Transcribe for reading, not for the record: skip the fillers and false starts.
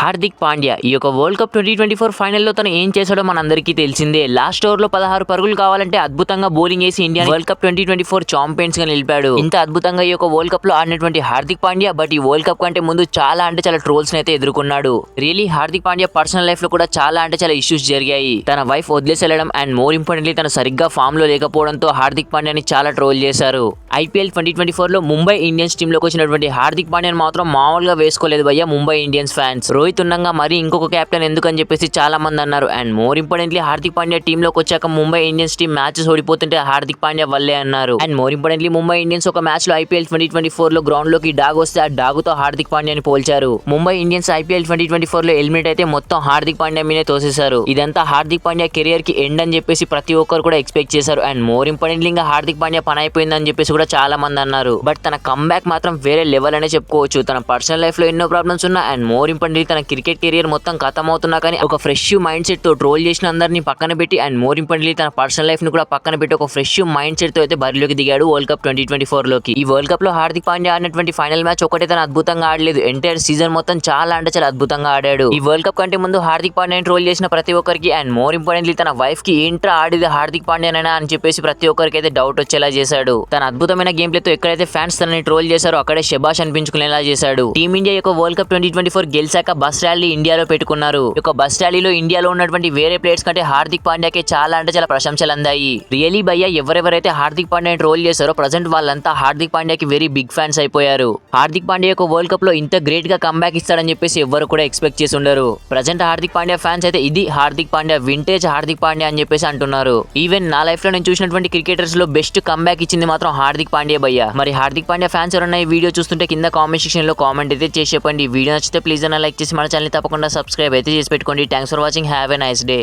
హార్దిక్ పాండ్యా ఈ యొక్క world cup 2024 ఫైనల్లో తను ఏం చేశాడో మనందరికీ తెలిసిందే. లాస్ట్ ఓవర్లో 16 పరుగులు కావాలంటే అద్భుతంగా బౌలింగ్ చేసి ఇండియా వరల్డ్ కప్ 2024 ఛాంపియన్స్ గా నిలిపాడు. ఇంత అద్భుతంగా ఈ యొక్క వరల్డ్ కప్ లో ఆడినటువంటి హార్దిక్ పాండ్యా బట్ ఈ వరల్డ్ కప్ కంటే ముందు చాలా ట్రోల్స్ అయితే ఎదుర్కొన్నాడు. Really Hardik Pandya personal life లో కూడా చాలా ఇష్యూస్ జరిగాయి. తన వైఫ్ వదిలేసి వెళ్ళడం అండ్ మోర్ ఇంపార్టెంట్లీ తను సరిగ్గా ఫామ్ లో లేకపోవడంతో హార్దిక్ పాండ్యాని చాలా ట్రోల్ చేశారు. ఐపీఎల్ 2024 లో ముంబై ఇండియన్స్ టీమ్ లోకి వచ్చినటువంటి హార్దిక్ పాండ్యాని మాత్రం మామూలుగా వేసుకోలేదు భయ్య ముంబై ఇండియన్స్ ఫ్యాన్స్. రోహిత్ ఉండగా మరి ఇంకొక కెప్టెన్ ఎందుకని చెప్పేసి చాలా మంది అన్నారు. And more importantly Hardik Pandya team లోకి వచ్చాక ముంబై ఇండియన్స్ టీమ్ మ్యాచెస్ ఓడిపోతుంటే హార్దిక్ పాండ్యా వల్లే అన్నారు. And more importantly Mumbai Indians ఒక మ్యాచ్ లో ఐపీఎల్ 2024 లో గ్రౌండ్ లోకి డాగ్ వస్తే ఆ డాగుతో హార్దిక్ పాండ్యాని పోల్చారు. ముంబై ఇండియన్స్ ఐపీఎల్ 2024 లో ఎలిమినేట్ అయితే మొత్తం హార్దిక్ పాండ్యా మీనే తోసేశారు. ఇదంతా హార్దిక్ పాండ్యా కెరియర్ కి ఎండ్ అని చెప్పేసి ప్రతి ఒక్కరు కూడా ఎక్స్పెక్ట్ చేశారు. అండ్ మోర్ ఇంపార్టెంట్లీ ఇంకా హార్దిక్ పాండ్యా పని అయిపోయిందని చెప్పేసి కూడా చాలా మంది అన్నారు. బట్ తన కమ్బ్యాక్ మాత్రం వేరే లెవెల్ అనే చెప్పుకోవచ్చు. తన పర్సనల్ లైఫ్ లో ఎన్నో ప్రాబ్లమ్స్ ఉన్నా అండ్ మోర్ ఇంపార్టెంట్లీ తన క్రికెట్ కెరియర్ మొత్తం ఖతం అవుతున్నా కానీ ఒక ఫ్రెష్ మైండ్ సెట్ తో ట్రోల్ చేసిన అందరినీ పక్కన పెట్టి అండ్ మోర్ ఇంపార్టెంట్లీ తన పర్సనల్ లైఫ్ ని కూడా పక్కన పెట్టి ఒక ఫ్రెష్ మైండ్ సెట్ తో అయితే బరిలోకి దిగాడు వరల్డ్ కప్ 2024 లోకి. ఈ వరల్డ్ కప్ లో హార్దిక్ పాండ్యా ఆడినటువంటి ఫైనల్ మ్యాచ్ ఒకటే తన అద్భుతంగా ఆడలేదు. ఎంటైర్ సీజన్ మొత్తం చాలా అద్భుతంగా ఆడాడు. ఈ వరల్డ్ కప్ కంటే ముందు హార్దిక్ పాండ్యాని ట్రోల్ చేసిన ప్రతి ఒక్కరికి అండ్ మోర్ ఇంపార్టెంట్లీ తన వైఫ్ కి ఏంట్రా ఆడిది హార్దిక్ పాండ్యానేనా అని చెప్పేసి ప్రతి ఒక్కరికి అయితే డౌట్ వచ్చేలా చేశాడు. తన అద్భుతమైన గేమ్ ప్లే తో ఎక్కడైతే ఫ్యాన్స్ తనని ట్రోల్ చేశారో అక్కడే శబాష్ అనిపించుకునేలా చేశాడు. టీమిండియా యొక్క వరల్డ్ కప్ 2024 గెలిచాక బస్ ర్యాలీ ఇండియాలో పెట్టుకున్నారు. ఈ యొక్క బస్ ర్యాలీలో ఇండియాలో ఉన్నటువంటి వేరే ప్లేయర్స్ కంటే హార్దిక్ పాండ్యాకి చాలా ప్రశంసలు అందాయి. రియలీ భయ్య ఎవరెవరైతే హార్దిక్ పాండ్యాని ట్రోల్ చేశారో ప్రజెంట్ వాళ్ళంతా హార్దిక్ పాండ్యాకి వెరీ బిగ్ ఫ్యాన్స్ అయిపోయారు. హార్దిక్ పాండ్యా యొక్క వరల్డ్ కప్ లో ఇంత గ్రేట్ గా కంబ్యాక్ ఇస్తాడని చెప్పేసి ఎవరు కూడా ఎక్స్పెక్ట్ చేసి ఉండరు. ప్రజెంట్ హార్దిక్ పాండ్యా ఫ్యాన్స్ అయితే ఇది హార్దిక్ పాండ్యా వింటేజ్ హార్దిక్ పాండ్యా అని చెప్పేసి అంటున్నారు. ఈవెన్ నా లైఫ్ లో నేను చూసినటువంటి క్రికెటర్స్ లో బెస్ట్ కంబ్యాక్ ఇచ్చింది మాత్రం హార్దిక్ పాండ్యా భయ్య. మరి హార్దిక్ పాండ్యా ఫ్యాన్స్ ఎవరన్నా ఈ వీడియో చూస్తుంటే కింద కామెంట్ సెక్షన్ లో కామెంట్ అయితే చేసి చెప్పండి. వీడియో నచ్చితే ప్లీజ్ అన్న లైక్ చేసి మన ఛానల్ తప్పకుండా సబ్స్క్రైబ్ అయితే చేసి పెట్టుకోండి. Thanks for watching. Have a nice day.